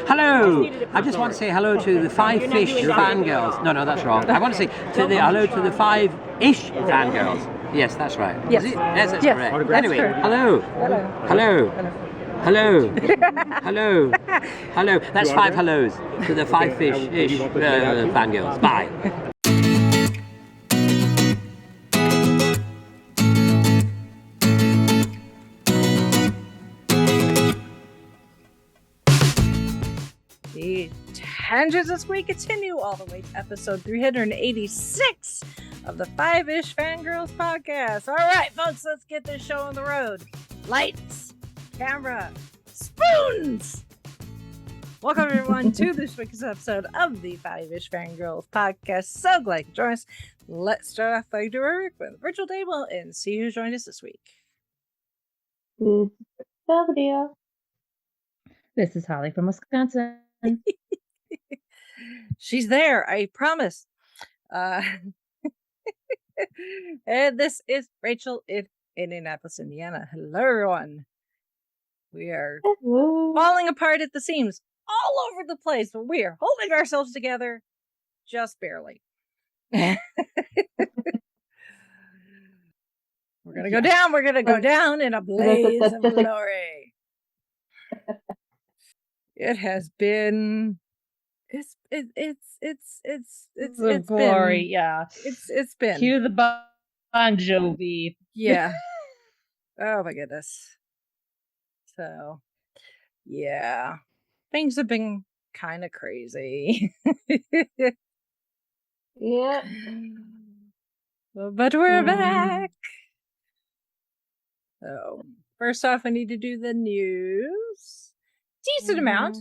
Hello. I just want to say hello to the five-ish fangirls. No, that's wrong. I want to say hello to the five-ish fangirls. Yes, that's right. Yes. Yes, that's Yes. correct. That's Anyway, correct. hello. Hello. Hello. Hello. Hello. That's five hellos to the five-ish fangirls. Bye. The tangents this week continue all the way to episode 386 of the Five-ish Fangirls podcast. All right, folks, let's get this show on the road. Lights, camera, spoons! Welcome, everyone, to this week's episode of the Five-ish Fangirls podcast. So glad you could join us. Let's start off by doing with virtual table and see who joined us this week. Belvedere. This is Holly from Wisconsin. She's there, I promise. And this is Rachel in Indianapolis, Indiana. Hello, everyone. We are Hello. falling apart at the seams all over the place, but we are holding ourselves together just barely. We're gonna go down. We're gonna go down in a blaze of glory. It has been. It's glory, been, yeah. It's been. Cue the Bon Jovi. Yeah. Oh my goodness. So, yeah, things have been kind of crazy. Yeah. But we're back. So, first off, I need to do the news. Decent amount.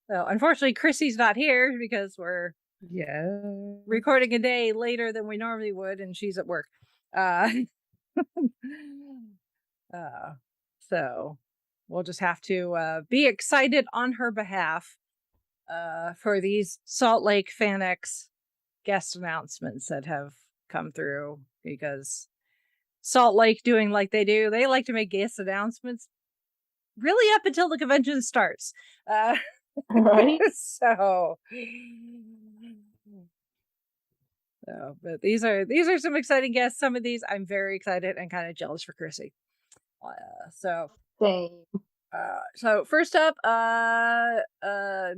So, unfortunately, Chrissy's not here because we're recording a day later than we normally would, and she's at work. So we'll just have to be excited on her behalf for these Salt Lake FanX guest announcements that have come through, because Salt Lake, doing like they do, they like to make guest announcements really up until the convention starts. Right. But these are some exciting guests. Some of these I'm very excited and kind of jealous for Chrissy. Same. So first up, God, I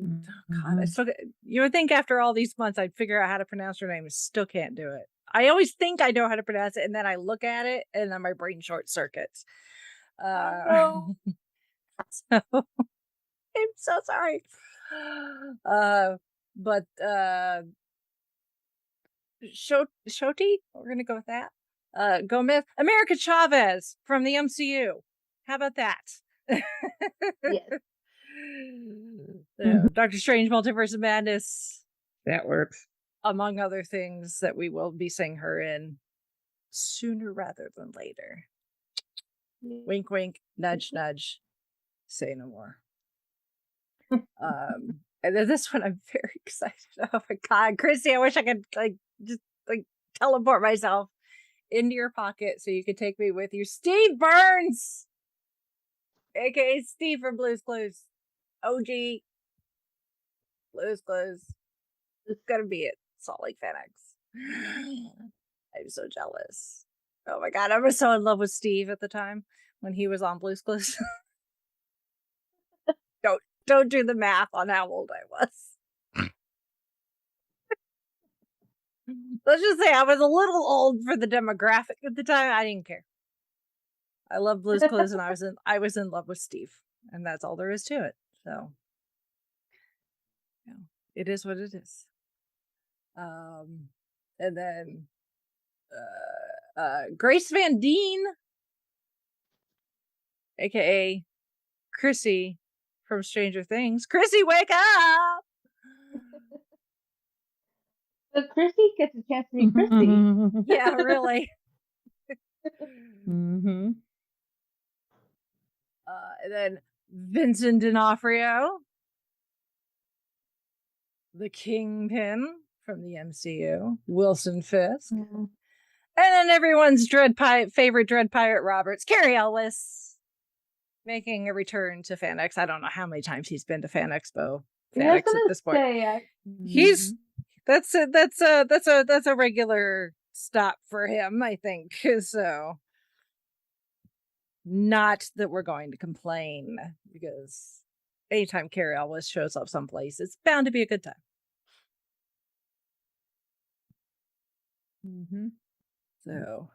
still you would think after all these months I'd figure out how to pronounce her name. I still can't do it. I always think I know how to pronounce it, and then I look at it, and then my brain short circuits. No. So I'm so sorry. But Shoti, we're gonna go with that. Gomez, America Chavez from the MCU. How about that? Yes. Doctor Strange, Multiverse of Madness, That works. among other things that we will be seeing her in sooner rather than later. Wink, wink, nudge, nudge. Say no more. And then this one I'm very excited. Oh my God, Chrissy, I wish I could just teleport myself into your pocket so you could take me with you. Steve Burns, aka Steve from Blue's Clues, OG Blue's Clues. It's gonna be it. Salt Lake FanX. I'm so jealous. Oh my God, I was so in love with Steve at the time when he was on Blue's Clues. Don't do the math on how old I was. Let's just say I was a little old for the demographic at the time. I didn't care. I love Blue's Clues, and I was in love with Steve, and that's all there is to it. So, it is what it is. And then Grace Van Dien, aka Chrissy from Stranger Things. Chrissy, wake up! So Chrissy gets a chance to be Chrissy. Yeah, really. Mm-hmm. And then Vincent D'Onofrio, the Kingpin from the MCU. Wilson Fisk. Mhm. And then everyone's favorite Dread Pirate Roberts, Carrie Ellis, making a return to Fan X. I don't know how many times he's been to Fan Expo fanatics at this point. He's that's a regular stop for him, I think. So not that we're going to complain, because anytime Carrie Elwes shows up someplace, it's bound to be a good time. So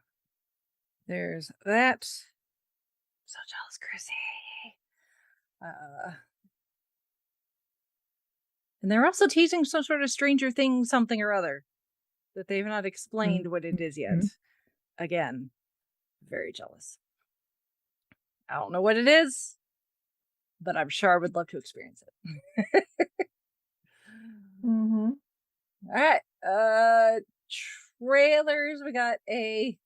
there's that. So jealous, Chrissy. And they're also teasing some sort of Stranger Things something or other that they've not explained what it is yet. Again, very jealous. I don't know what it is, but I'm sure I would love to experience it. All right. Trailers. We got a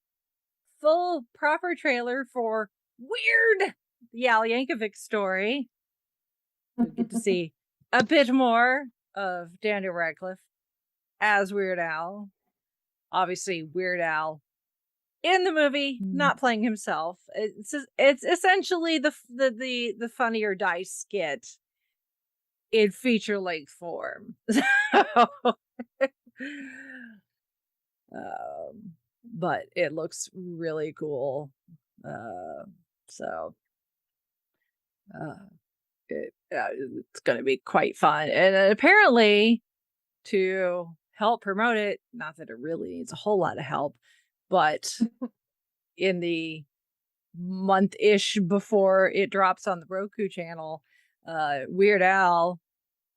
full proper trailer for Weird, the Al Yankovic story. We get to see a bit more of Daniel Radcliffe as Weird Al. Obviously, Weird Al in the movie, not playing himself. It's essentially the Funny or Die skit in feature length form. But it looks really cool. It's going to be quite fun. And apparently, to help promote it, not that it really needs a whole lot of help, but in the month-ish before it drops on the Roku channel, Weird Al,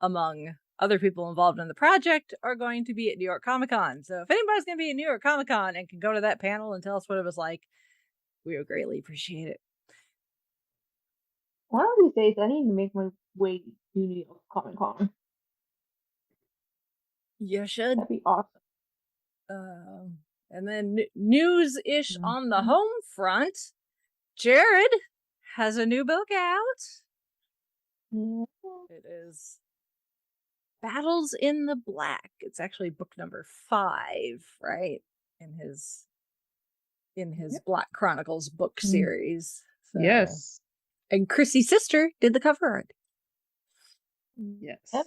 among other people involved in the project, are going to be at New York Comic Con. So if anybody's going to be at New York Comic Con and can go to that panel and tell us what it was like, we would greatly appreciate it. One of these days, I need to make my way to New York Comic Con. You should. That'd be awesome. And then news-ish on the home front. Jared has a new book out. It is Battles in the Black. It's actually book number 5, right? In his Black Chronicles book series. So. Yes. And Chrissy's sister did the cover art. Yes. Yep.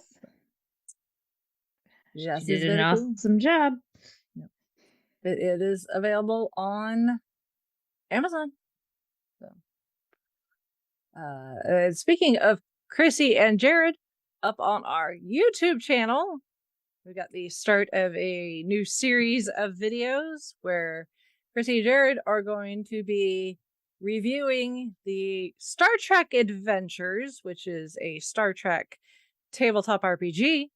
She did an awesome job. Yep. It is available on Amazon. So, speaking of Chrissy and Jared, up on our YouTube channel, we got the start of a new series of videos where Chrissy and Jared are going to be reviewing the Star Trek Adventures, which is a Star Trek tabletop RPG.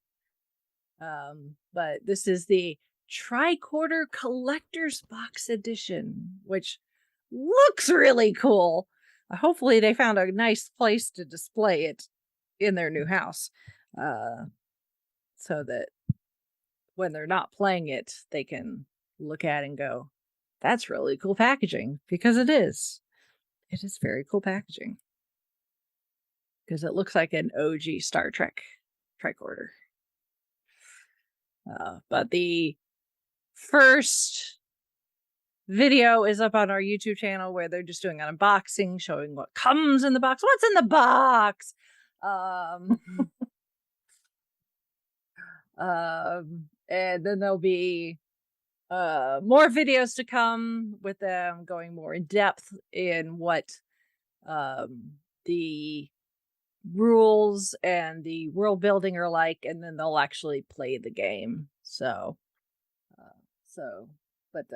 But this is the Tricorder Collector's Box Edition, which looks really cool. Hopefully they found a nice place to display it in their new house, so that when they're not playing it, they can look at it and go, that's really cool packaging, because it is. It is very cool packaging. Because it looks like an OG Star Trek tricorder. But the first video is up on our YouTube channel where they're just doing an unboxing, showing what comes in the box. What's in the box? And then there'll be more videos to come with them going more in depth in what the rules and the world building are like, and then they'll actually play the game. But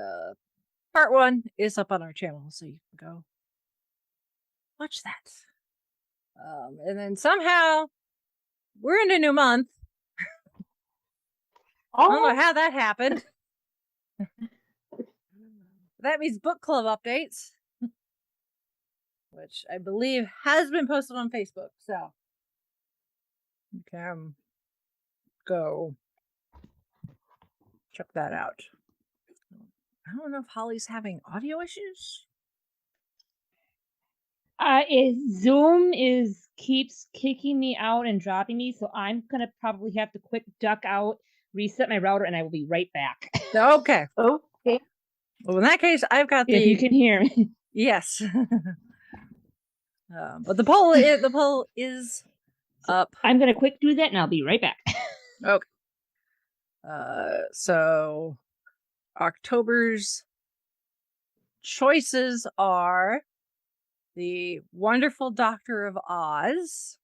part 1 is up on our channel, so you can go watch that. And then somehow we're in a new month. I don't know how that happened. That means book club updates, which I believe has been posted on Facebook. So you can go check that out. I don't know if Holly's having audio issues. Zoom keeps kicking me out and dropping me, so I'm gonna probably have to quick duck out, reset my router, and I will be right back. Okay. Okay. Well, in that case, I've got If you can hear me. Yes. But the poll is up. I'm gonna quick do that and I'll be right back. Okay. So October's choices are The Wonderful Doctor of Oz,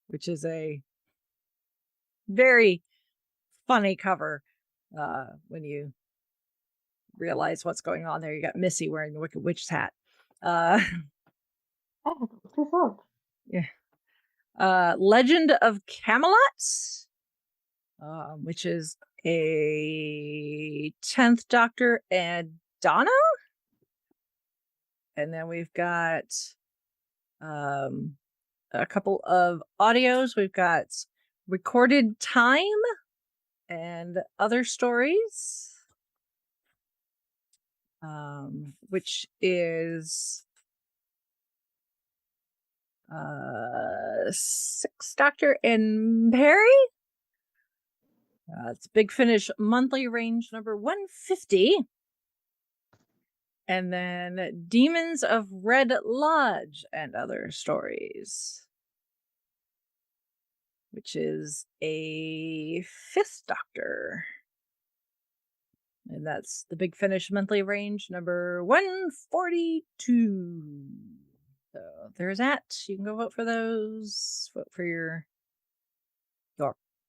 which is a very funny cover when you realize what's going on there. You got Missy wearing the Wicked Witch's hat. I have to look this up. Yeah. Legend of Camelot, which is a 10th Doctor and Donna. And then we've got a couple of audios. We've got Recorded Time and Other Stories, which is 6th Doctor and Perry. It's Big Finish monthly range number 150. And then Demons of Red Lodge and Other Stories, which is a 5th Doctor. And that's the Big Finish monthly range number 142. So there's that. You can go vote for those. Vote for your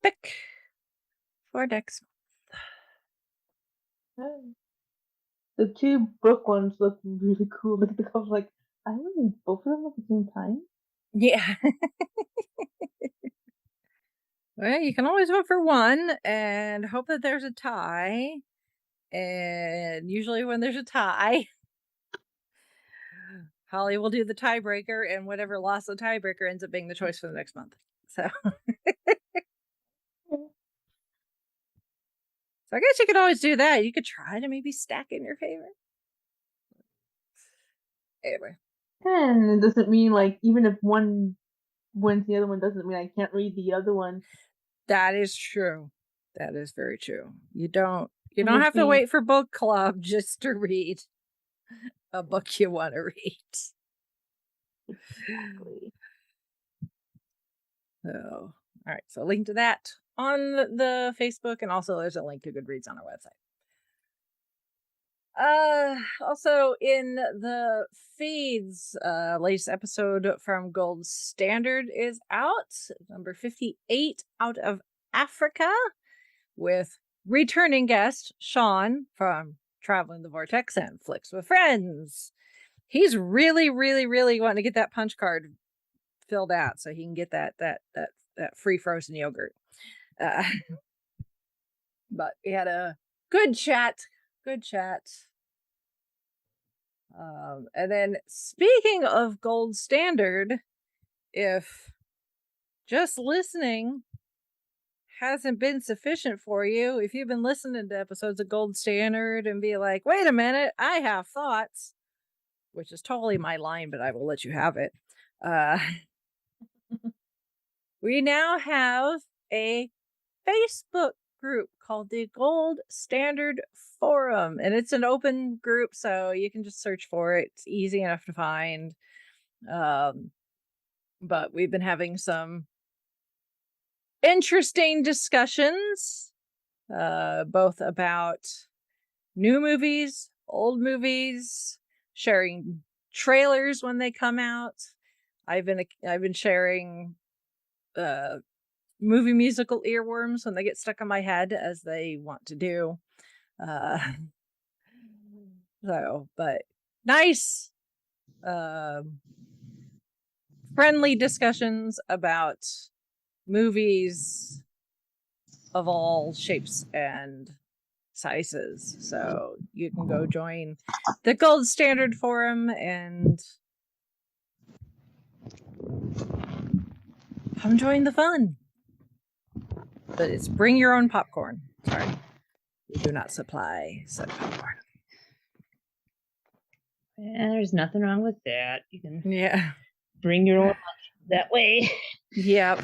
pick for next Oh. The 2 book ones look really cool. Look at the cover, like, I want to read both of them at the same time. Yeah. Well, you can always vote for one and hope that there's a tie. And usually when there's a tie, Holly will do the tiebreaker, and whatever lost the tiebreaker ends up being the choice for the next month. So I guess you could always do that. You could try to maybe stack in your favor. Anyway. And it doesn't mean, like, even if one wins the other one, doesn't mean I can't read the other one. That is true. That is very true. You don't Which have to means- wait for book club just to read a book you want to read. Exactly. So, all right. So link to that on the Facebook, and also there's a link to Goodreads on our website. Also in the feeds, latest episode from Gold Standard is out, number 58, Out of Africa, with returning guest Sean from Traveling the Vortex and Flicks with Friends. He's really, really, really wanting to get that punch card filled out so he can get that free frozen yogurt. But we had a good chat. And then speaking of Gold Standard, if just listening hasn't been sufficient for you, if you've been listening to episodes of Gold Standard and be like, wait a minute, I have thoughts, which is totally my line, but I will let you have it. We now have a Facebook group called the Gold Standard Forum, and it's an open group, so you can just search for it. It's easy enough to find. But we've been having some interesting discussions, both about new movies, old movies, sharing trailers when they come out. I've been sharing movie musical earworms when they get stuck in my head, as they want to do. But nice friendly discussions about movies of all shapes and sizes. So you can go join the Gold Standard Forum and come join the fun. But it's bring your own popcorn. Sorry. We do not supply said popcorn. Yeah, there's nothing wrong with that. You can Yeah. bring your own lunch that way. Yep.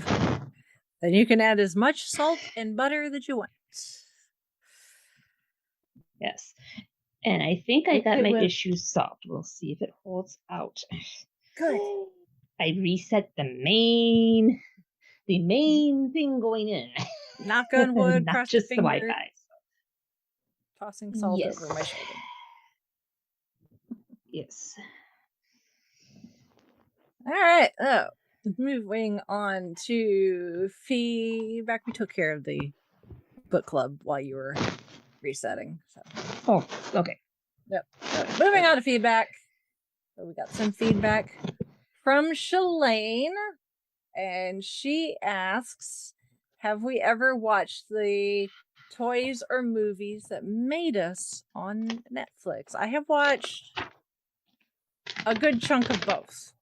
And you can add as much salt and butter that you want. Yes. And I think I got It my was- issue solved. We'll see if it holds out. Good. I reset the main thing going in. Knock on wood, Not cross just the the finger, Wi-Fi. tossing salt Yes. over my shoulder. Yes. All right. Oh, moving on to feedback. We took care of the book club while you were resetting. So. Oh, okay. Yep. Moving on to feedback. So we got some feedback from Shalane, and she asks, have we ever watched the toys or movies that made us on Netflix? I have watched a good chunk of both.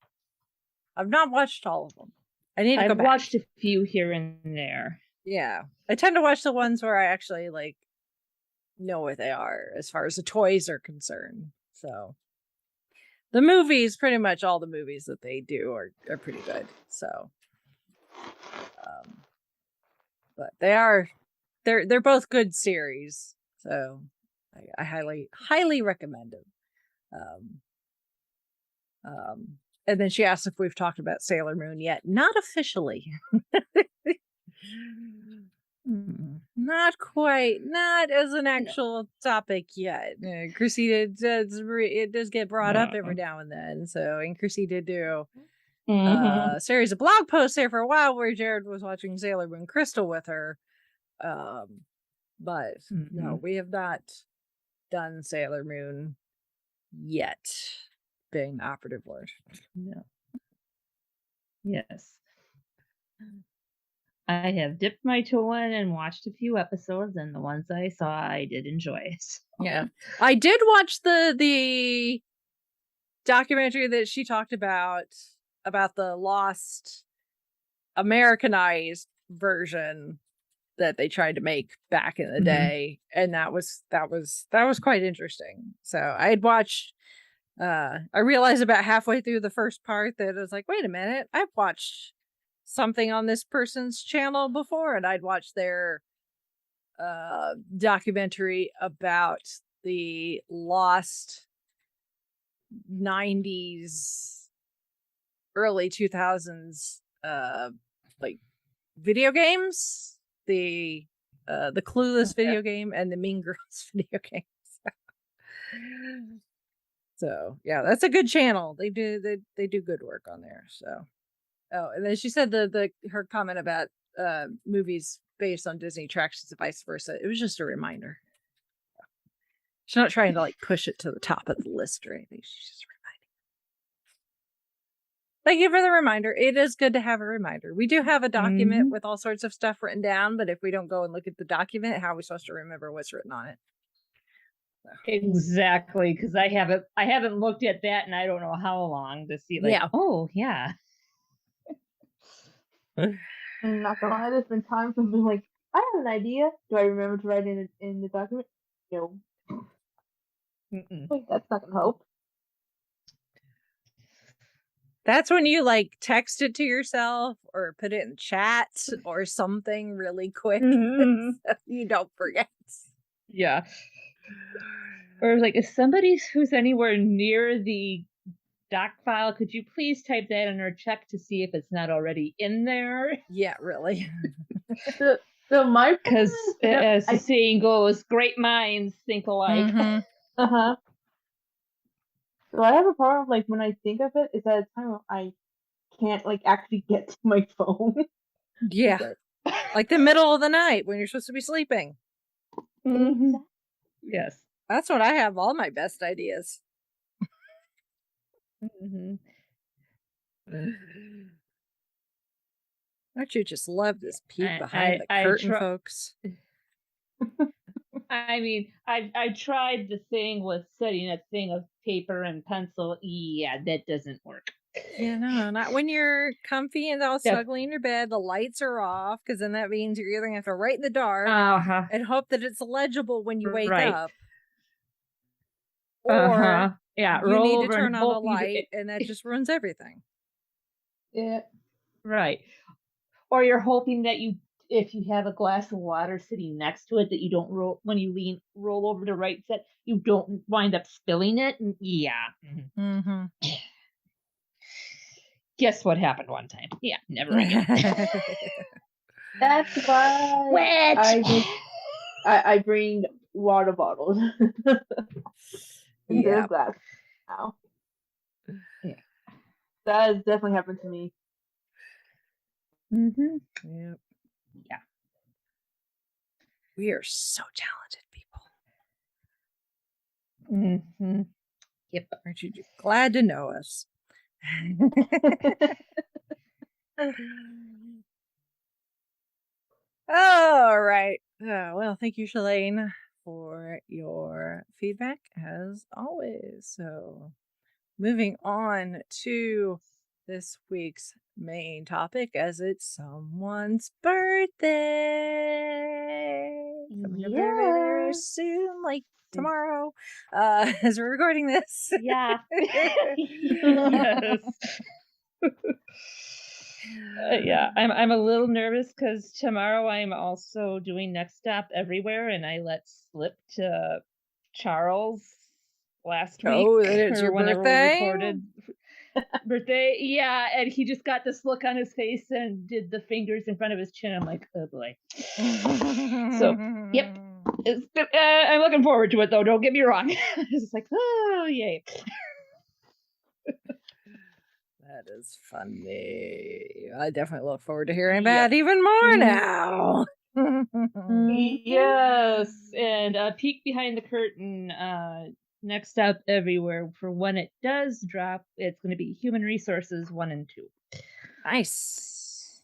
I've not watched all of them. I need to go I've back. watched a few here and there. Yeah. I tend to watch the ones where I actually like know what they are as far as the toys are concerned. So the movies, pretty much all the movies that they do are pretty good. So but they're both good series. So I highly recommend them. And then she asked if we've talked about Sailor Moon yet. Not officially. Not quite. Not as an actual topic yet. Chrissy it does get brought up every now and then. So, and Chrissy did do a series of blog posts there for a while where Jared was watching Sailor Moon Crystal with her. But no, we have not done Sailor Moon yet. Being the operative word. No. Yes. I have dipped my toe in and watched a few episodes, and the ones I saw, I did enjoy. So. Yeah, I did watch the documentary that she talked about the lost Americanized version that they tried to make back in the day, and that was quite interesting. So I had watched. I realized about halfway through the first part that I was like, wait a minute, I've watched something on this person's channel before, and I'd watched their documentary about the lost 90s, early 2000s like video games, the Clueless video game and the Mean Girls video game. So yeah, that's a good channel. They do good work on there. So oh, and then she said her comment about movies based on Disney attractions and vice versa. It was just a reminder. She's not trying to like push it to the top of the list or anything. She's just reminding. Thank you for the reminder. It is good to have a reminder. We do have a document with all sorts of stuff written down, but if we don't go and look at the document, how are we supposed to remember what's written on it? Exactly, because I haven't looked at that, and I don't know how long to see. Like, yeah. Oh, yeah. I'm not gonna lie. There's been times when I've been like, I have an idea. Do I remember to write it in the document? No. Wait, that's not gonna help. That's when you like text it to yourself or put it in chat or something really quick so you don't forget. Yeah. Or like, if somebody who's anywhere near the doc file, could you please type that in or check to see if it's not already in there? Yeah, really. So my because as the saying goes, great minds think alike. So I have a problem. Like when I think of it, is at a time I can't like actually get to my phone. Yeah, like the middle of the night when you're supposed to be sleeping. Yes. That's when I have all my best ideas. Don't you just love this peek behind the curtain, folks? I mean, I tried the thing with setting a thing of paper and pencil. Yeah, that doesn't work. Yeah, no, not when you're comfy and all snugly in your bed. The lights are off, because then that means you're either going to have to write in the dark and hope that it's legible when you wake up. Or you need to turn on a light, and that just ruins everything. Yeah. Right. Or you're hoping that if you have a glass of water sitting next to it, that you don't when you roll over to right set, you don't wind up spilling it. Yeah. Guess what happened one time? Yeah, never again. That's why Witch! I bring water bottles instead Yeah. of glass now. Yeah. That has definitely happened to me. Mm-hmm. Yep. Yeah. We are so talented people. Mm-hmm. Yep. Aren't you glad to know us? All right. Well, thank you, Shalane, for your feedback as always. So, moving on to this week's main topic, as it's someone's birthday coming up very, very, very soon, like tomorrow, as we're recording this. Yeah. Yes. Yeah, I'm a little nervous because tomorrow I'm also doing Next Stop Everywhere, and I let slip to Charles last Oh, week that it's or your whenever we birthday? recorded birthday. Yeah, and he just got this look on his face and did the fingers in front of his chin. I'm like, oh boy. So, yep. I'm looking forward to it, though. Don't get me wrong. It's just like, oh, yay. That is funny. I definitely look forward to hearing Yep. that even more Mhm. now. Yes, and a peek behind the curtain. Next up, everywhere for when it does drop, it's going to be Human Resources 1 and 2. Nice.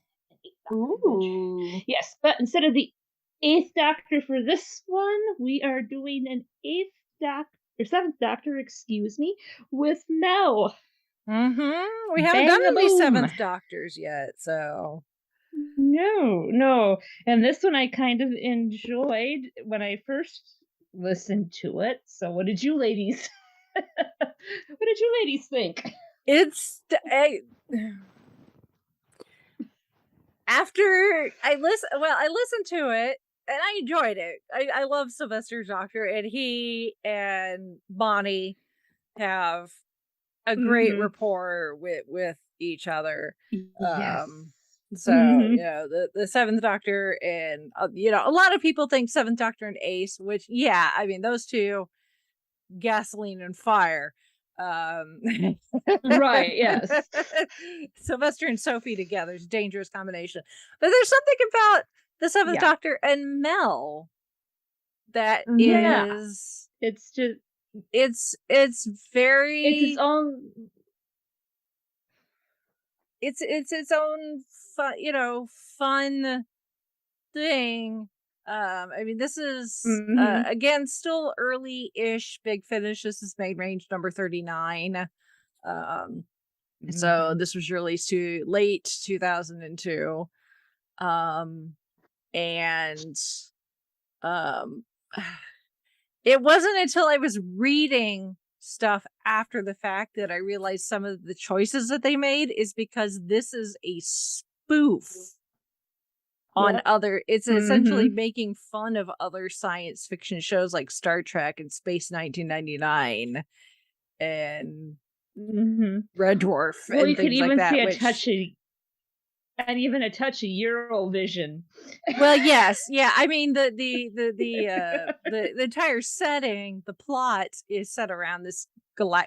Ooh. Yes, but instead of the 8th Doctor for this one, we are doing an 7th Doctor, excuse me, with Mel. Mm-hmm. We haven't Bang done the any boom. Seventh Doctors yet, so No. And this one I kind of enjoyed when I first listened to it. So what did you ladies think? it's after I listened to it and I enjoyed it. I love Sylvester's Doctor, and he and Bonnie have a great Mhm. rapport with each other. Yes. So Mhm. the Seventh Doctor and a lot of people think Seventh Doctor and Ace, which I mean those two, gasoline and fire. Right, yes. Sylvester and Sophie together is a dangerous combination. But there's something about the Seventh Yeah. Doctor and Mel that Yeah. is It's just it's very it's its own it's its own fun thing. I mean, this is Mhm. again still early-ish Big Finish. This is Main Range number 39. So Mhm. this was released to late 2002. And um it wasn't until I was reading stuff after the fact that I realized some of the choices that they made is because this is a spoof on Yep. other. It's essentially Mhm. making fun of other science fiction shows like Star Trek and Space 1999 and Mhm. Red Dwarf Well, you and could things like even see that, a which touch of Eurovision. well, yes, yeah. I mean, the entire setting, the plot is set around this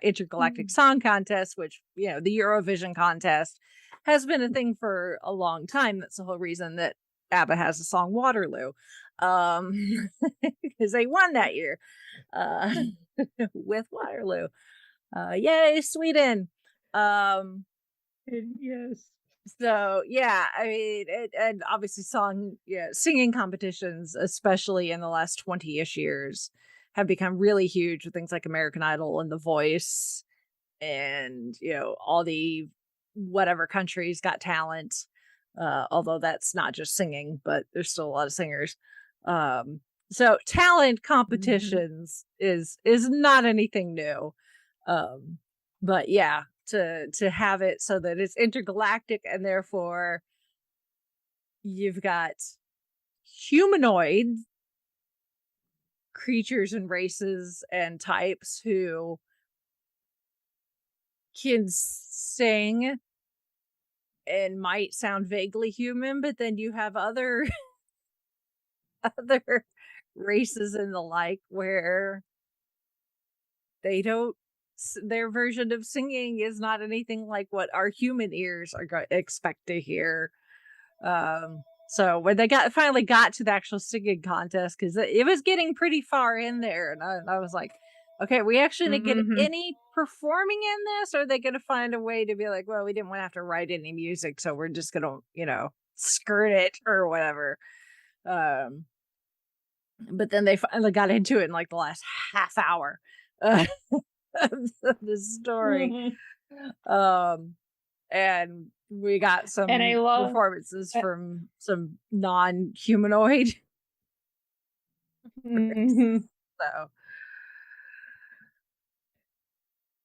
intergalactic song contest, which the Eurovision contest has been a thing for a long time. That's the whole reason that ABBA has the song Waterloo, because they won that year uh, with Waterloo. Yay, Sweden! Um, Yes. So I mean, and obviously singing competitions, especially in the last 20-ish years, have become really huge with things like American Idol and The Voice, and all the whatever countries got talent. Although that's not just singing, but there's still a lot of singers. So talent Mhm. competitions is not anything new. Um, but to have it so that it's intergalactic and therefore you've got humanoid creatures and races and types who can sing and might sound vaguely human, but then you have other other races and the like where they don't their version of singing is not anything like what our human ears are expect to hear. So when they finally got to the actual singing contest, because it was getting pretty far in there, and I was like, okay, we actually didn't get any performing in this, or are they going to find a way to be like, well, we didn't want to have to write any music, so we're just going to, skirt it or whatever. But then they finally got into it in like the last half hour of the story. And we got some performances from some non-humanoid. So.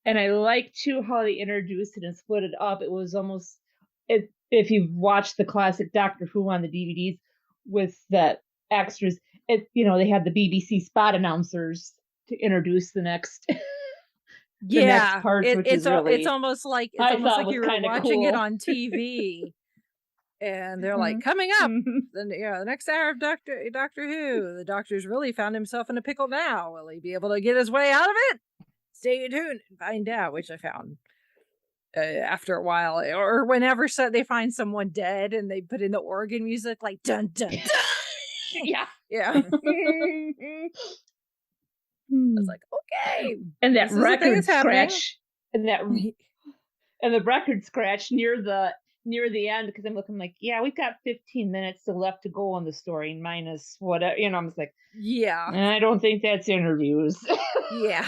And I like too how they introduced it and split it up. It was almost, if you've watched the classic Doctor Who on the DVDs with the extras, they had the BBC spot announcers to introduce the next. Next parts, it's almost like you were watching it on TV, and they're like, coming up, the next hour of Doctor Who. The Doctor's really found himself in a pickle now. Will he be able to get his way out of it? Stay tuned and find out. Which I found after a while, or whenever they find someone dead and they put in the organ music, like dun dun dun. Yeah. I was like, okay. And that record scratch, and the record scratch near the end, because I'm looking like, yeah, we've got 15 minutes left to go on the story, minus whatever. I'm just like, yeah, I don't think that's interviews. Yeah.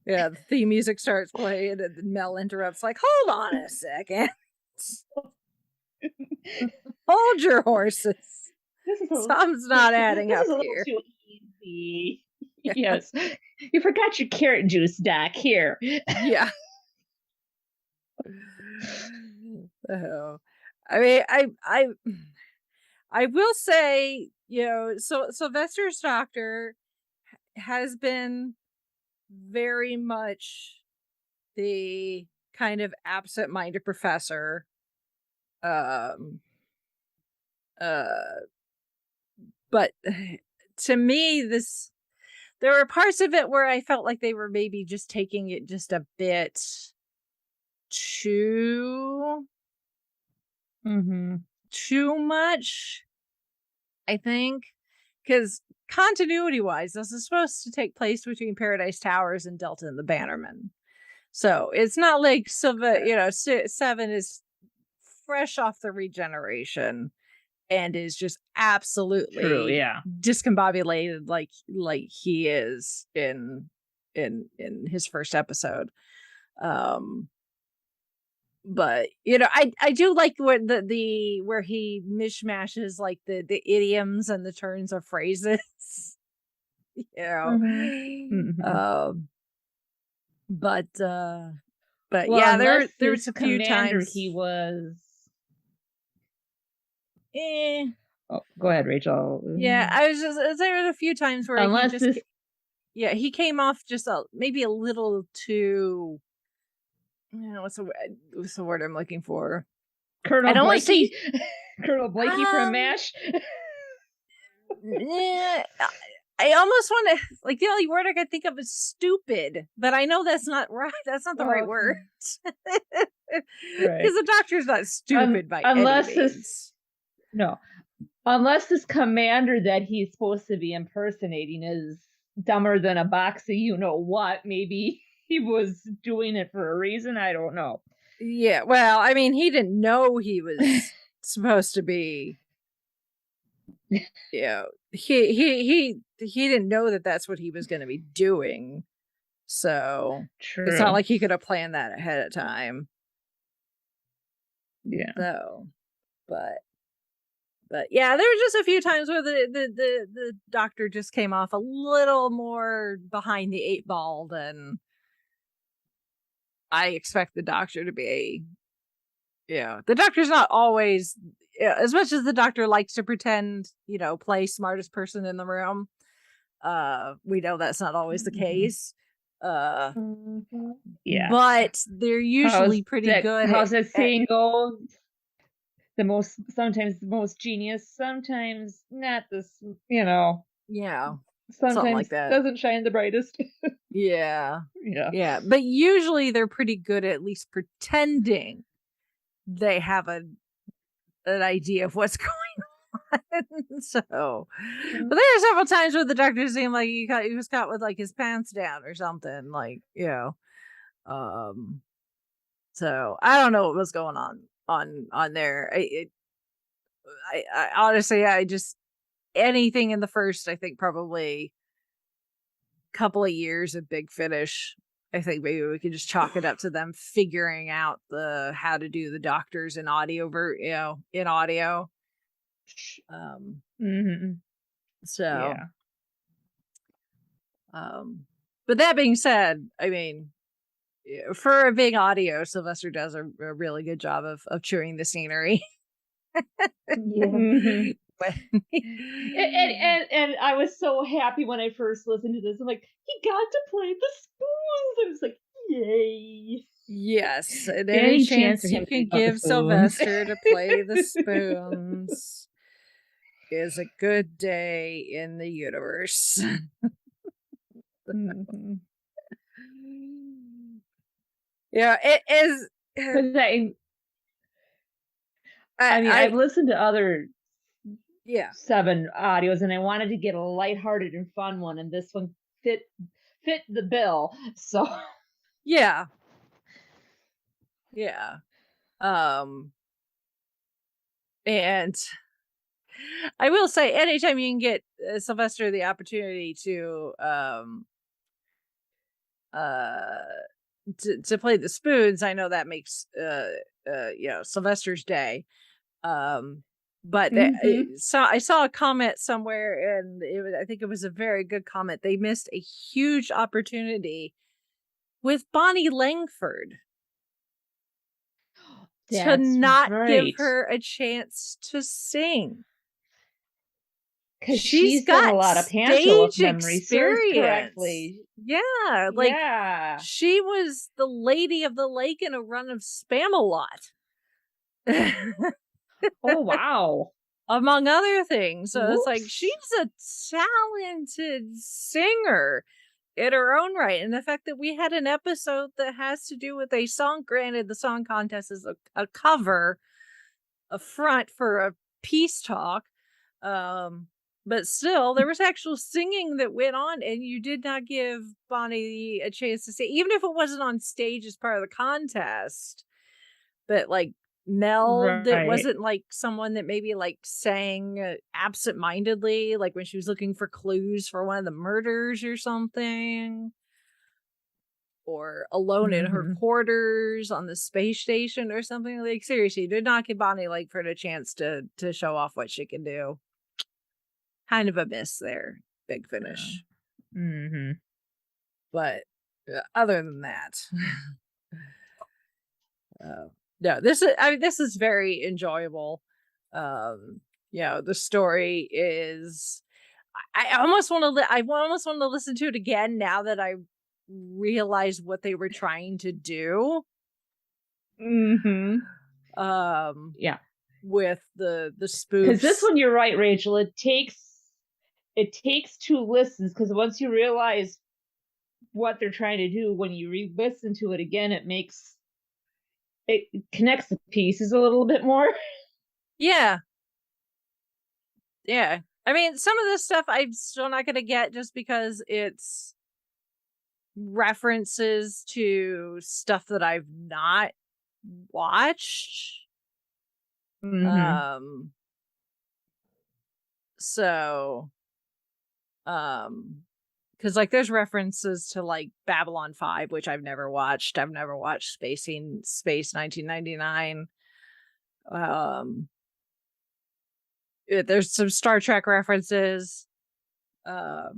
Yeah, the theme music starts playing, and then Mel interrupts, like, hold on a second. Hold your horses. Something's not adding up here. Too easy. Yes. You forgot your carrot juice, Doc. Here. Yeah. Oh. I mean, I will say, so Sylvester's Doctor has been very much the kind of absent-minded professor. But to me, there were parts of it where I felt like they were maybe just taking it just a bit too much, I think, because continuity-wise, this is supposed to take place between Paradise Towers and Delta and the Bannerman. So it's not like Seven is fresh off the regeneration and is just absolutely discombobulated like he is in his first episode. But I do like what where he mishmashes like the idioms and the turns of phrases. But yeah, there's a few times he was. Oh, go ahead, Rachel. Yeah, I was just there were a few times where he came off just maybe a little too. What's the word I'm looking for? Colonel Blakey. Colonel Blakey from MASH. Yeah, I almost want to the only word I could think of is stupid, but I know that's not right. That's not the right word. Because the Doctor's not stupid by any means. Unless this commander that he's supposed to be impersonating is dumber than a box of what, maybe he was doing it for a reason. I don't know. Yeah, well, I mean, he didn't know he was supposed to be. He didn't know that that's what he was going to be doing. So it's not like he could have planned that ahead of time. Yeah. So, but yeah, there were just a few times where the Doctor just came off a little more behind the 8 ball than I expect the Doctor to be. The Doctor's not always, as much as the Doctor likes to pretend, play smartest person in the room. We know that's not always the case. Yeah. But they're usually pretty good. How's that saying go? Sometimes the most genius, sometimes not this, Yeah, sometimes something like that. doesn't shine the brightest. Yeah. Yeah. Yeah. But usually they're pretty good at least pretending they have an idea of what's going on. So, but there are several times where the doctor seemed like he was caught with like his pants down or something, like, so I don't know what was going on there. I honestly, I just anything in the first, I think probably couple of years of Big Finish. I think maybe we could just chalk it up to them figuring out how to do the doctors in audio in audio. So but that being said, I mean, for being audio, Sylvester does a really good job of chewing the scenery. Yeah. And I was so happy when I first listened to this. I'm like, he got to play the spoons. I was like, yay. Yes, and Any any chance chance for you him to can play the give spoons. Sylvester to play the spoons is a good day in the universe. Yeah, it is. I've listened to other Seven audios, and I wanted to get a lighthearted and fun one, and this one fit the bill. So yeah. And I will say, anytime you can get Sylvester the opportunity to play the spoons, I know that makes Sylvester's day. But I saw a comment somewhere, and I think it was a very good comment. They missed a huge opportunity with Bonnie Langford to not give her a chance to sing. Because she's got a lot of panto, if memory serves correctly. Yeah, she was the Lady of the Lake in a run of Spamalot. Oh, wow. Among other things. So it's like, she's a talented singer in her own right. And the fact that we had an episode that has to do with a song, granted the song contest is a cover, a front for a peace talk. But still, there was actual singing that went on, and you did not give Bonnie a chance to sing, even if it wasn't on stage as part of the contest. But like Mel, that wasn't like someone that maybe like sang absentmindedly, like when she was looking for clues for one of the murders or something, or alone in her quarters on the space station or something. Like, seriously, did not give Bonnie Langford a chance to show off what she can do. Kind of a miss there, Big Finish. But other than that, no, this is very enjoyable. The story is. I almost want to listen to it again now that I realize what they were trying to do. With the spoofs. Because this one, you're right, Rachel. It takes 2 listens, because once you realize what they're trying to do, when you re-listen to it again, it connects the pieces a little bit more. Yeah. I mean, some of this stuff I'm still not going to get, just because it's references to stuff that I've not watched. So, because like there's references to like Babylon 5, which I've never watched. I've never watched Space 1999. There's some Star Trek references that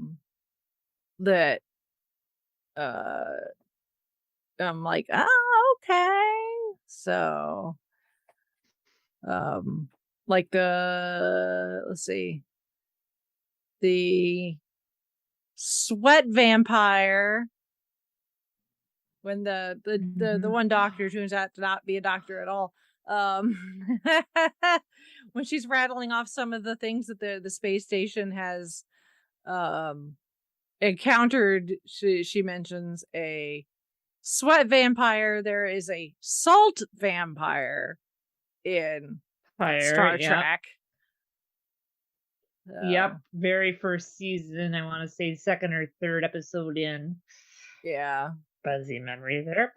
I'm like, oh, okay. So like let's see, the sweat vampire when the one doctor turns out to not be a doctor at all. When she's rattling off some of the things that the space station has encountered, she mentions a sweat vampire. There is a salt vampire in Star Trek. Yep, very first season. I want to say second or third episode in. Yeah, fuzzy memory there.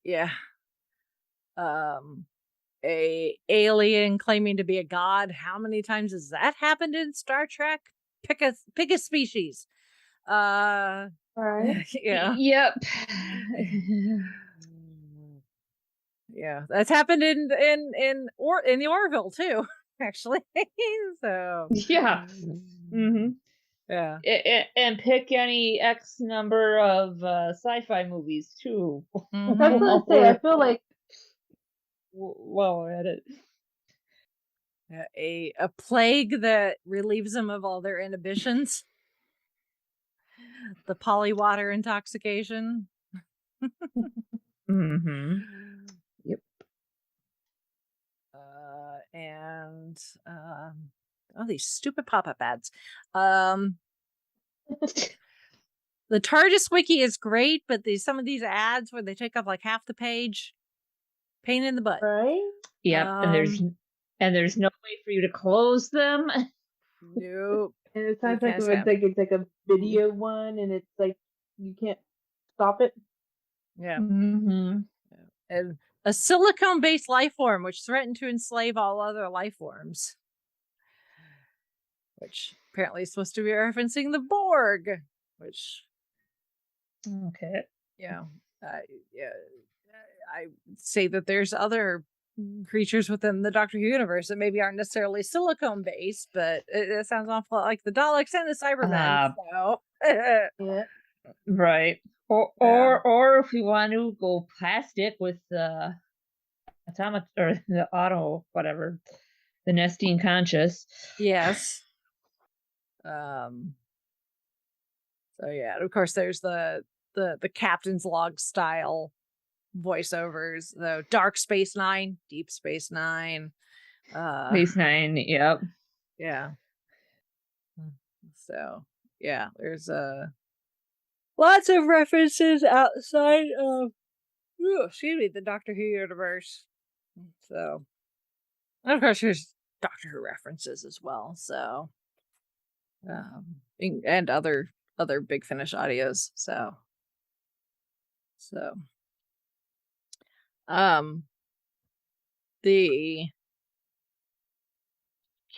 Yeah. A alien claiming to be a god. How many times has that happened in Star Trek? Pick a species. All right. Yeah. Yep. Yeah, that's happened in the Orville too, actually. So yeah. Mm-hmm. Yeah. And pick any X number of sci-fi movies too. I was gonna say, I feel like well at it. A plague that relieves them of all their inhibitions. The polywater intoxication. Mm-hmm. Yep. And these stupid pop-up ads. The TARDIS wiki is great, but some of these ads where they take up like half the page, pain in the butt. Right? Yep. And there's no way for you to close them. Nope. And it sounds like it's like a video one, and it's like you can't stop it. Yeah. Mm-hmm. And a silicone-based life form which threatened to enslave all other life forms. Which apparently is supposed to be referencing the Borg. Which, okay, yeah, I say that there's other creatures within the Doctor Who universe that maybe aren't necessarily silicone based, but it sounds an awful lot like the Daleks and the Cybermen. So, yeah, right. Or if you want to go plastic with the atomic or the auto whatever, the Nestine Conscious. Yes. So yeah, of course there's the Captain's Log style voiceovers, the Dark Space Nine, Deep Space Nine, Space Nine, yep. Yeah. So yeah, there's lots of references outside of the Doctor Who universe. So, and of course there's Doctor Who references as well. So, and other Big Finish audios. So, the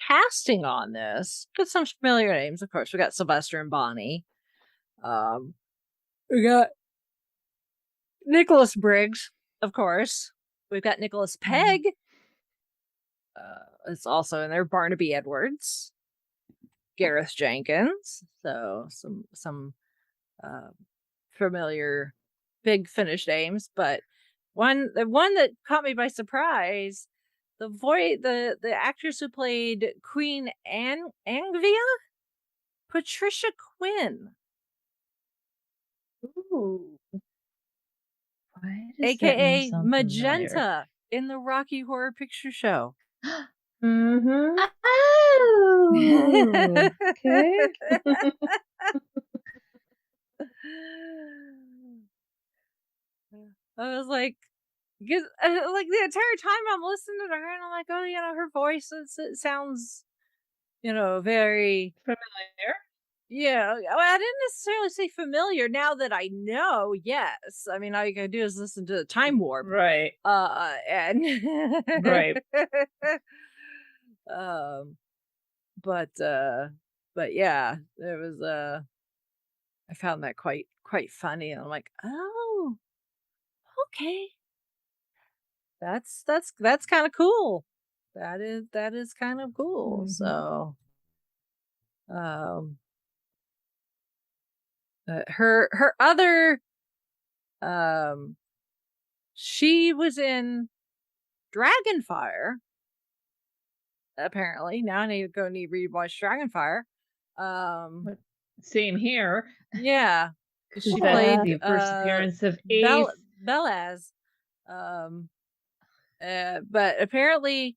casting on this got some familiar names. Of course, we got Sylvester and Bonnie. We got Nicholas Briggs, of course. We've got Nicholas Pegg. It's also in there. Barnaby Edwards, Gareth Jenkins. So some familiar Big Finish names, but the one that caught me by surprise, the actress who played Queen Angvia, Patricia Quinn. Ooh. AKA Magenta in the Rocky Horror Picture Show. Mm-hmm. Oh, okay. I was like, because like the entire time I'm listening to her, and I'm like, oh, her voice it sounds, very familiar. Yeah, well, I didn't necessarily say familiar. Now that I know, yes. I mean, all you gotta do is listen to the Time Warp, right? And right. But yeah, there was I found that quite funny, and I'm like, oh, okay, that's kind of cool. That is kind of cool. Mm-hmm. So, her other, she was in Dragonfire. Apparently, now I need to rewatch Dragonfire. Same here. Yeah, She That's played the first appearance of Ace. Belaz. But apparently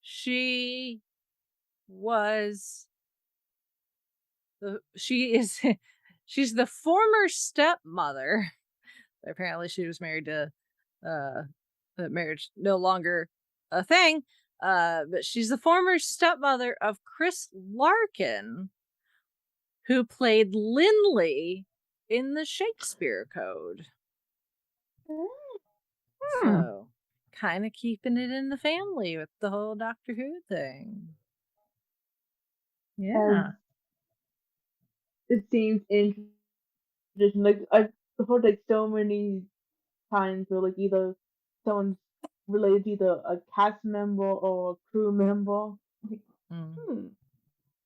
she was she's the former stepmother. Apparently she was married to that marriage no longer a thing. But she's the former stepmother of Chris Larkin, who played Lindley in the Shakespeare Code. So, kind of keeping it in the family with the whole Doctor Who thing. Yeah. It seems interesting. Like I've heard like so many times where like either someone's related to either a cast member or a crew member. Like, I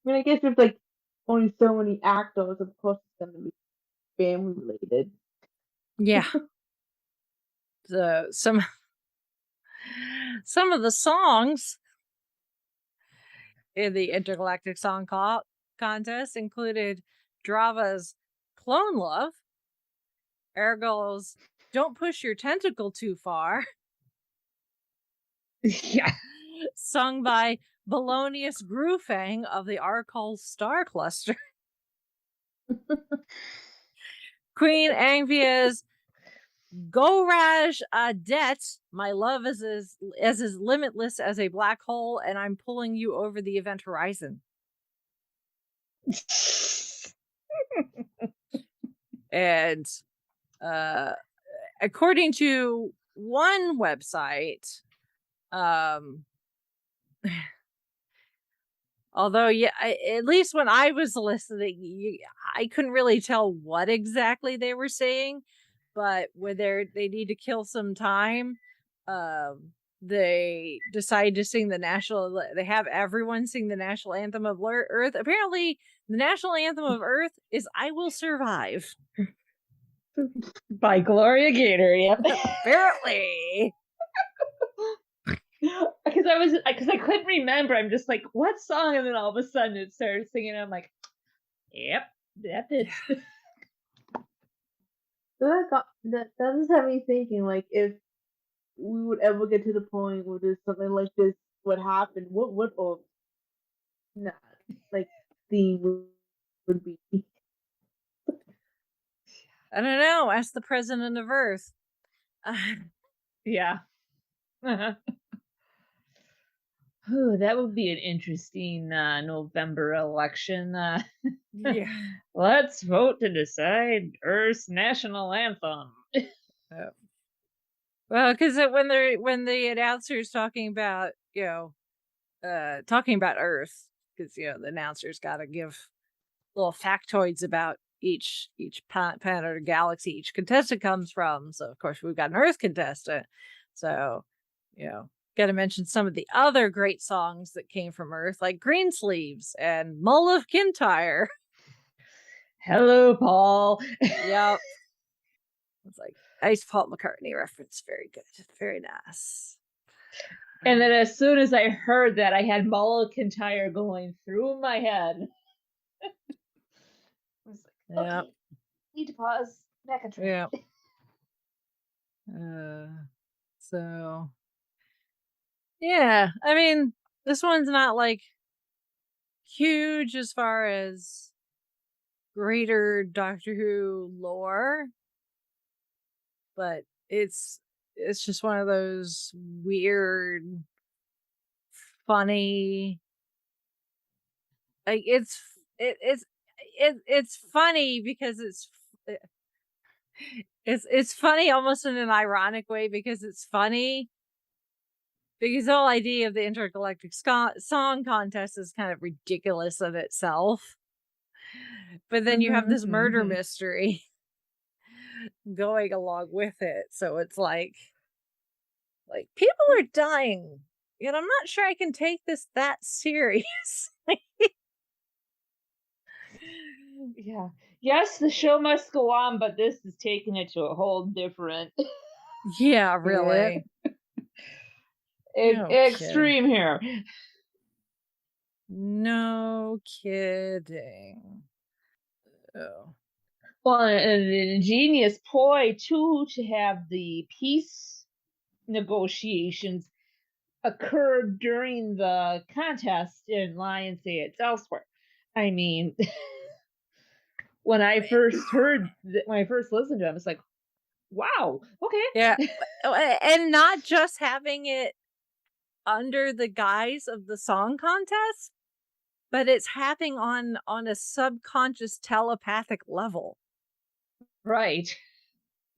mean, I guess there's like only so many actors, of course it's gonna be family related. Yeah. Some of the songs in the Intergalactic Song Contest included Drava's Clone Love, Ergol's Don't Push Your Tentacle Too Far, Yeah. sung by Belonius Grufang of the Arkol Star Cluster, Queen Angvia's Goraj Adet, My Love is as limitless as a black hole, and I'm pulling you over the event horizon. And according to one website, although at least when I was listening, I couldn't really tell what exactly they were saying, but when they need to kill some time, they decide to sing they have everyone sing the national anthem of Earth. Apparently the national anthem of Earth is I Will Survive. By Gloria Gaynor, yep. Apparently. Because I couldn't remember. I'm just like, what song? And then all of a sudden it started singing. And I'm like, yep, that fits. So that just had me thinking, like, if we would ever get to the point where there's something like this would happen, what would like theme would be? I don't know. Ask the president of Earth. Yeah. Ooh, that would be an interesting November election. Yeah. Let's vote to decide Earth's national anthem. Well, because when the announcer's talking about talking about Earth, because the announcer's got to give little factoids about each planet or galaxy each contestant comes from. So of course we've got an Earth contestant. So got to mention some of the other great songs that came from Earth, like Greensleeves and Mull of Kintyre. Hello, Paul. Yep. It's like nice Paul McCartney reference. Very good. Very nice. And then as soon as I heard that, I had Mull of Kintyre going through my head. I was like, okay, need to pause. Back on track. Yeah. So yeah, I mean, this one's not like huge as far as greater Doctor Who lore, but it's just one of those weird, funny, like it's funny because it's funny almost in an ironic way because it's funny. Because the whole idea of the intergalactic song contest is kind of ridiculous in itself. But then you have this murder mystery going along with it. So it's like people are dying. And I'm not sure I can take this that serious. Yeah. Yes, the show must go on, but this is taking it to a whole different. Yeah, really. Extreme here. No kidding. Oh. Well, an ingenious ploy too to have the peace negotiations occur during the contest and lie and say it's elsewhere. I mean, when I first listened to him, it's like, wow, okay. Yeah. And not just having it under the guise of the song contest, but it's happening on a subconscious telepathic level. Right.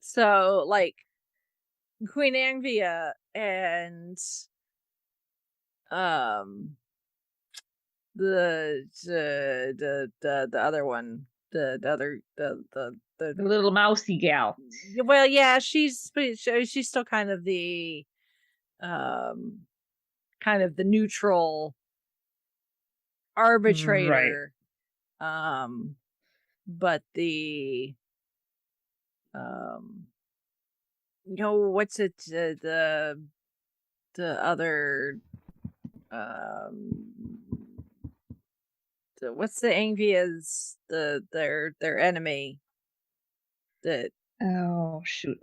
So like Queen Angvia and the other one, the little mousy gal. Well, yeah, she's still kind of the neutral arbitrator. Right. But the what's it the other what's the Angvia's their enemy that shoot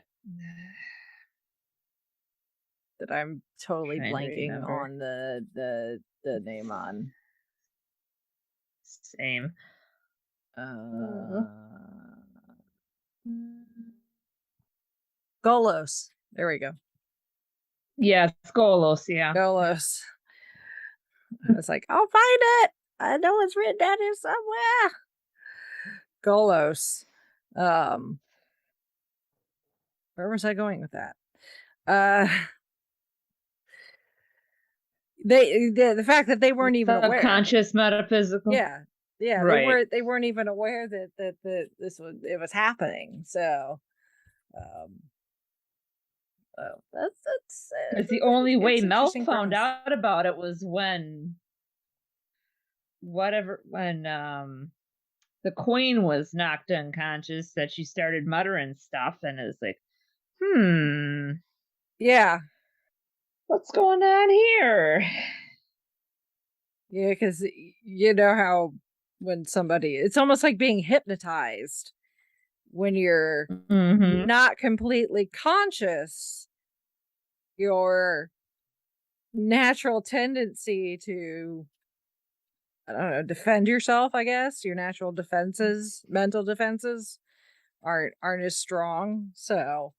that I'm totally blanking on the name on. Same. Golos. There we go. Yeah, Golos. Yeah, Golos. I was like, I'll find it. I know it's written down here somewhere. Golos. Where was I going with that? The fact that they weren't even aware. Conscious metaphysical. Yeah. Right. They weren't even aware that it was happening. So that's the only way Mel found out about it was when the queen was knocked unconscious, that she started muttering stuff, and it's like, yeah, what's going on here? Yeah, because you know how when somebody, it's almost like being hypnotized when you're not completely conscious. Your natural tendency to, I don't know, defend yourself, I guess, your natural defenses, mental defenses aren't as strong. So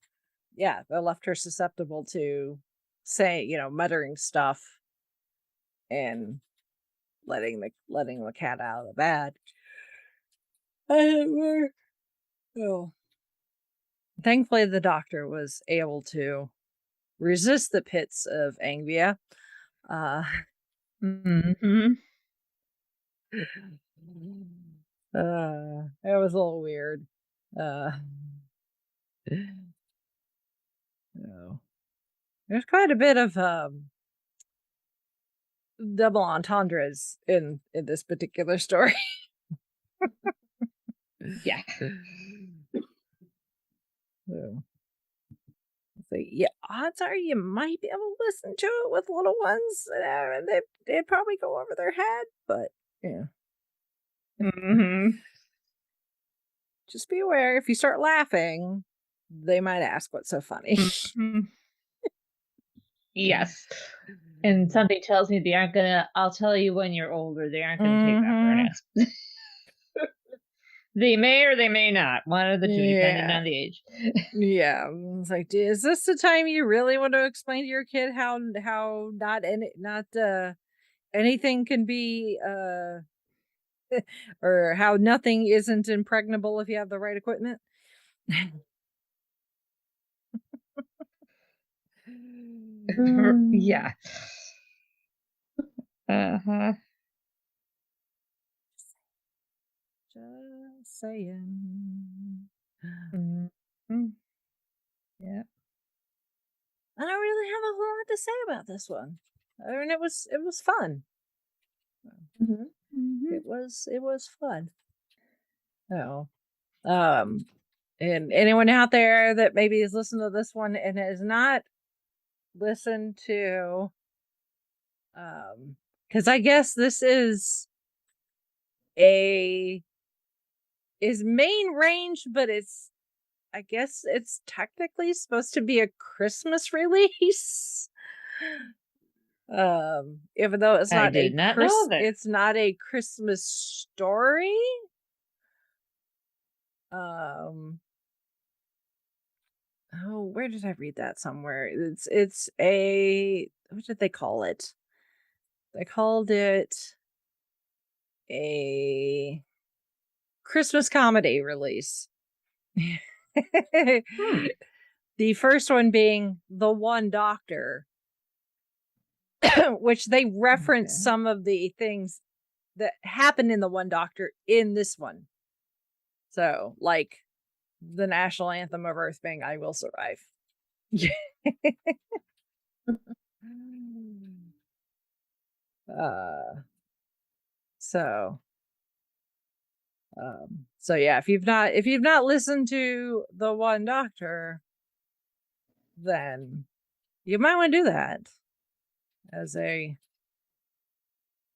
yeah, that left her susceptible to muttering stuff and letting the cat out of the bag. Oh. Thankfully the doctor was able to resist the pits of Angvia. It was a little weird. There's quite a bit of double entendres in this particular story. Yeah. So yeah, odds are you might be able to listen to it with little ones. They'd probably go over their head, but yeah. Just be aware, if you start laughing, they might ask what's so funny. Yes. And something tells me they aren't gonna, I'll tell you when you're older, they aren't gonna take that for an answer. They may or they may not. One of the two, depending on the age. Yeah. It's like, is this the time you really want to explain to your kid how not anything can be or how nothing isn't impregnable if you have the right equipment? Yeah. Just saying. Yeah. I don't really have a whole lot to say about this one. I mean, it was fun. It was fun. Oh. And anyone out there that maybe has listened to this one and has not listened to, because I guess this is a is main range, but I guess it's technically supposed to be a Christmas release. Even though it's I not did not know that. it's not a Christmas story. Oh, where did I read that somewhere? It's a, what did they call it? They called it a Christmas comedy release. The first one being The One Doctor, which they reference Okay. some of the things that happened in The One Doctor in this one. So, like the national anthem of Earth being "I Will Survive." uh, so, so yeah, if you've not listened to The One Doctor, then you might want to do that as a,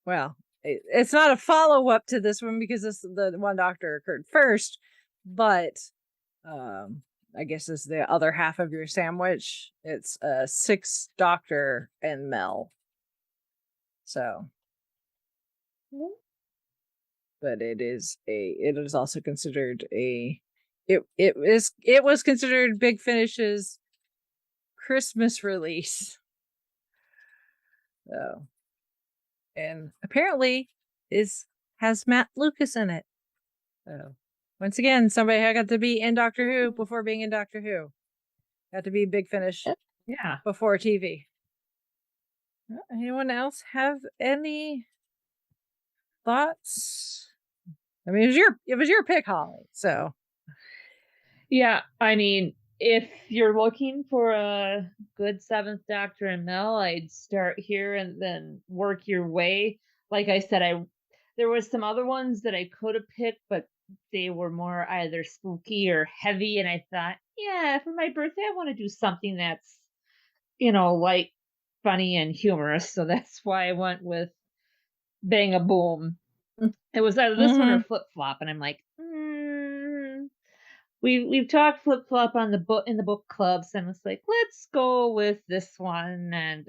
well, it's not a follow-up to this one because the One Doctor occurred first, but I guess is the other half of your sandwich. It's Sixth Doctor and Mel. So, but it is also considered it was considered Big Finish's Christmas release. So, and apparently has Matt Lucas in it. So, once again, somebody who got to be in Doctor Who before being in Doctor Who. Got to be Big Finish Yeah. before TV. Anyone else have any thoughts? I mean, it was your pick, Holly. So Yeah, I mean, if you're looking for a good Seventh Doctor and Mel, I'd start here and then work your way. Like I said, there was some other ones that I could have picked, but they were more either spooky or heavy, and I thought, yeah, for my birthday, I want to do something that's, light, funny, and humorous. So that's why I went with Bang a Boom. It was either this one or Flip Flop, and I'm like, we've talked Flip Flop on the book in the book clubs, and it's like, let's go with this one. And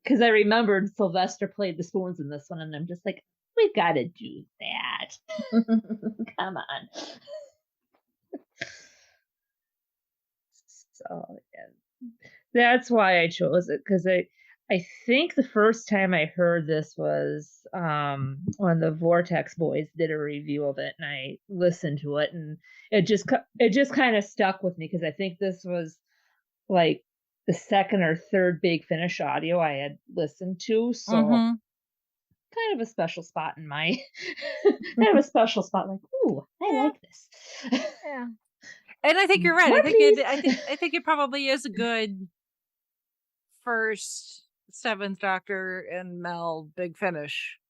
because I remembered Sylvester played the spoons in this one, and I'm just like, we gotta do that. Come on. So yeah, that's why I chose it, because I think the first time I heard this was when the Vortex Boys did a review of it, and I listened to it, and it just kind of stuck with me, because I think this was like the second or third Big Finish audio I had listened to, so kind of a special spot in my kind of a special spot. Like, ooh, I like this. Yeah, and I think you're right. I think it probably is a good first Seventh Doctor and Mel Big Finish,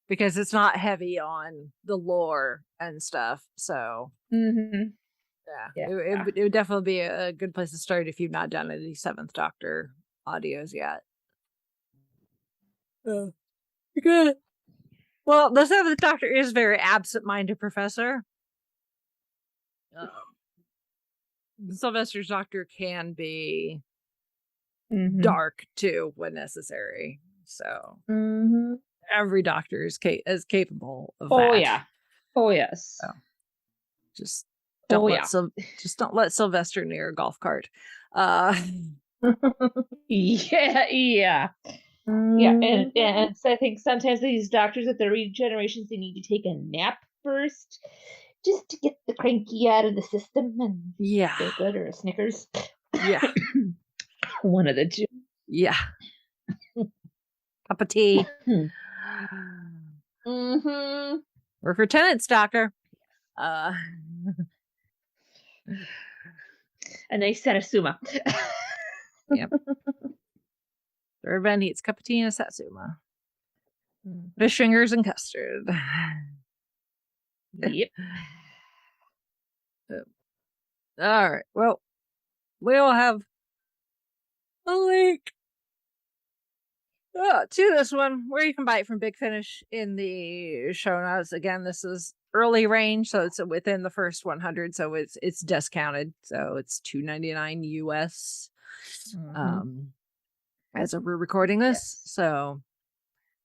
because it's not heavy on the lore and stuff. So yeah. It would definitely be a good place to start if you've not done any Seventh Doctor audios yet. Good. Well, the Seventh Doctor is very absent-minded professor. Sylvester's Doctor can be dark too when necessary. So every Doctor is capable of that. Oh yeah. Oh yes. So just don't let Sylvester near a golf cart. Yeah. And so I think sometimes these doctors at the regenerations, they need to take a nap first, just to get the cranky out of the system, and feel good, or a Snickers. Yeah. One of the two. Yeah. Cup of tea. Work for tenants, Doctor. A nice Satsuma. Yep. Third man eats cup of tea and a Satsuma. Fish fingers and custard. Yep. All right. Well, we'll have a link To this one, where you can buy it from Big Finish in the show notes. Again, this is early range, so it's within the first 100, so it's discounted, so it's $2.99 US. As we're recording this, so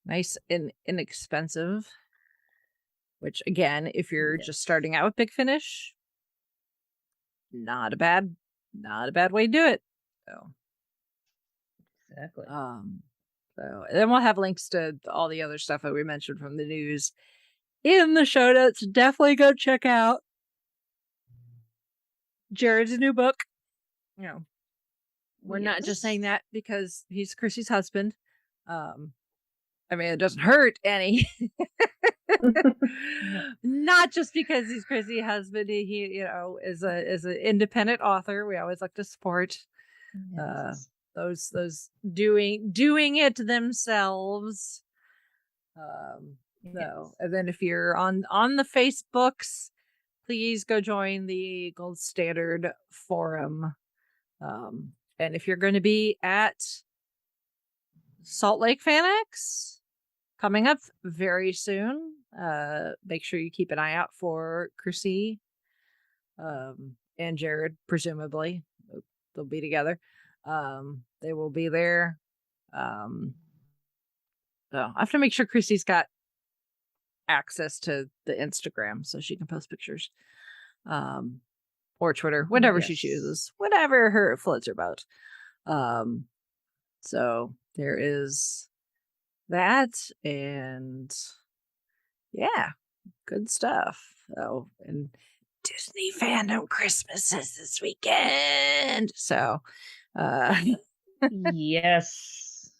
nice and inexpensive. Which again, if you're just starting out with Big Finish, not a bad way to do it. So Exactly. So then we'll have links to all the other stuff that we mentioned from the news in the show notes. Definitely go check out Jared's new book. You know, we're not just saying that because he's Chrissy's husband. I mean, it doesn't hurt any. Not just because he's Chrissy's husband. He you know, is an independent author. We always like to support those doing it themselves. So, and then if you're on the Facebooks, please go join the Gold Standard Forum. And if you're going to be at Salt Lake FanX coming up very soon, make sure you keep an eye out for Chrissy and Jared. Presumably they'll be together. They will be there. So I have to make sure Chrissy's got access to the Instagram so she can post pictures, or Twitter, whatever she chooses, whatever her floats her boat. So there is that, and yeah, good stuff. So, and Disney fandom Christmas is this weekend. So, yes.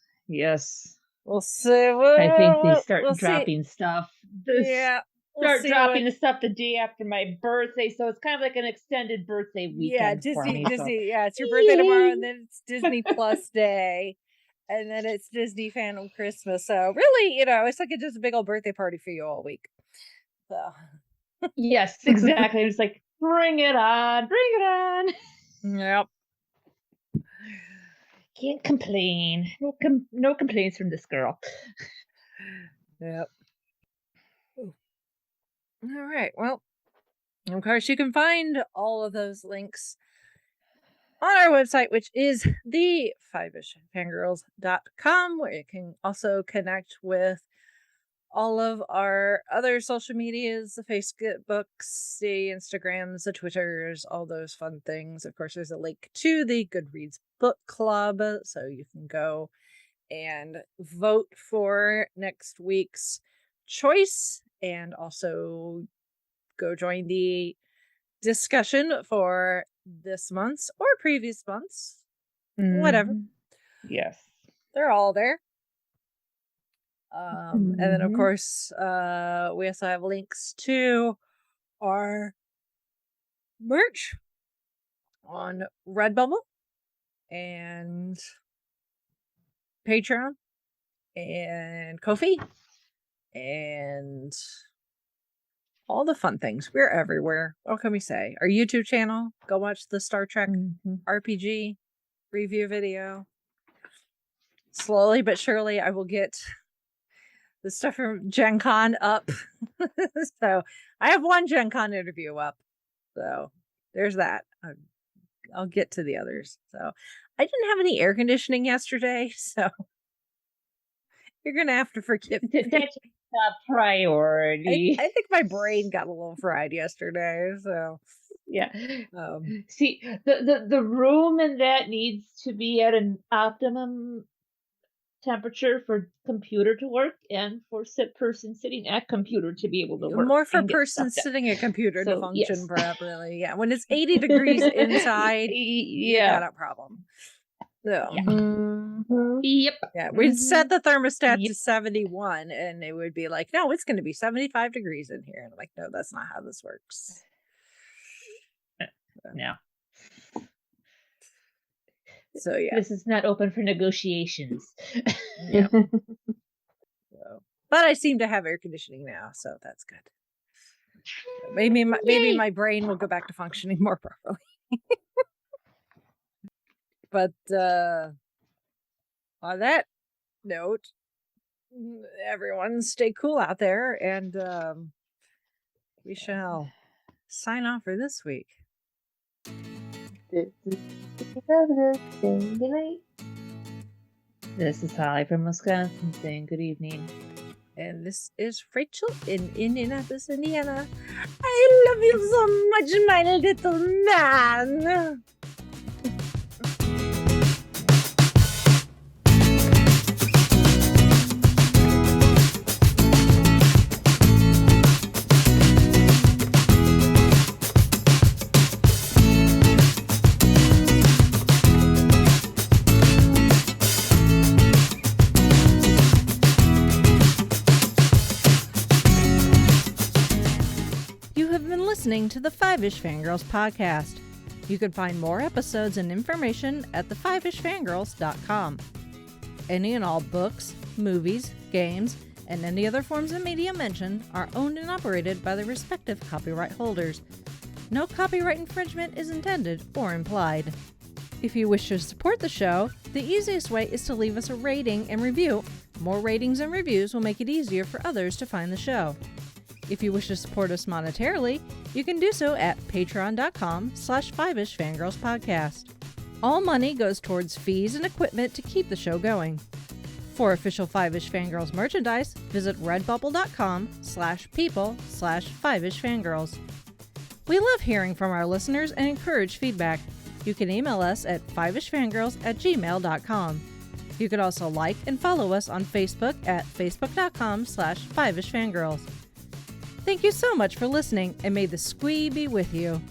We'll see. I think they start dropping stuff. We'll dropping the stuff the day after my birthday, so it's kind of like an extended birthday weekend. Yeah, for me, Disney. Yeah, it's your birthday tomorrow, and then it's Disney Plus Day, and then it's Disney Fandom Christmas. So really, you know, it's like just a big old birthday party for you all week. So. Yes, exactly. It's like bring it on. Yep. Can't complain. No complaints from this girl. Yep. Ooh. All right. Well, of course, you can find all of those links on our website, which is the 5ishfangirls.com, where you can also connect with all of our other social medias, the Facebooks, the Instagrams, the Twitters, all those fun things. Of course, there's a link to the Goodreads book club, so you can go and vote for next week's choice, and also go join the discussion for this month's or previous months, whatever. Yes, they're all there. And then of course, we also have links to our merch on Redbubble and Patreon and Ko-fi and all the fun things. We're everywhere. What can we say? Our YouTube channel. Go watch the Star Trek RPG review video. Slowly but surely, I will get the stuff from Gen Con up. So I have one Gen Con interview up. So there's that. I'll get to the others. So I didn't have any air conditioning yesterday, so you're gonna have to forgive me. That's a priority. I think my brain got a little fried yesterday, so yeah. See, the room in that needs to be at an optimum temperature for computer to work and for person sitting at computer to be able to work. More for person sitting at computer to function properly. Yeah, when it's 80 degrees inside, you got a problem. So, Yep. Yeah, we'd set the thermostat to 71, and it would be like, no, it's going to be 75 degrees in here. And I'm like, no, that's not how this works. No. So yeah, this is not open for negotiations. Yeah. But I seem to have air conditioning now, so that's good. So maybe my brain will go back to functioning more properly. But on that note, everyone stay cool out there, and we shall sign off for this week. This is Good night. This is Holly from Wisconsin saying good evening. And this is Rachel in Indianapolis, Indiana. I love you so much, my little man. Listening to the Five-ish Fangirls podcast. You can find more episodes and information at thefivishfangirls.com. Any and all books, movies, games, and any other forms of media mentioned are owned and operated by the respective copyright holders. No copyright infringement is intended or implied. If you wish to support the show, the easiest way is to leave us a rating and review. More ratings and reviews will make it easier for others to find the show. If you wish to support us monetarily, you can do so at patreon.com/5ishfangirlspodcast. All money goes towards fees and equipment to keep the show going. For official Five-ish Fangirls merchandise, visit redbubble.com/people/5ishfangirls. We love hearing from our listeners and encourage feedback. You can email us at fiveishfangirls@gmail.com. You can also like and follow us on Facebook at facebook.com/5ishfangirls. Thank you so much for listening, and may the squee be with you.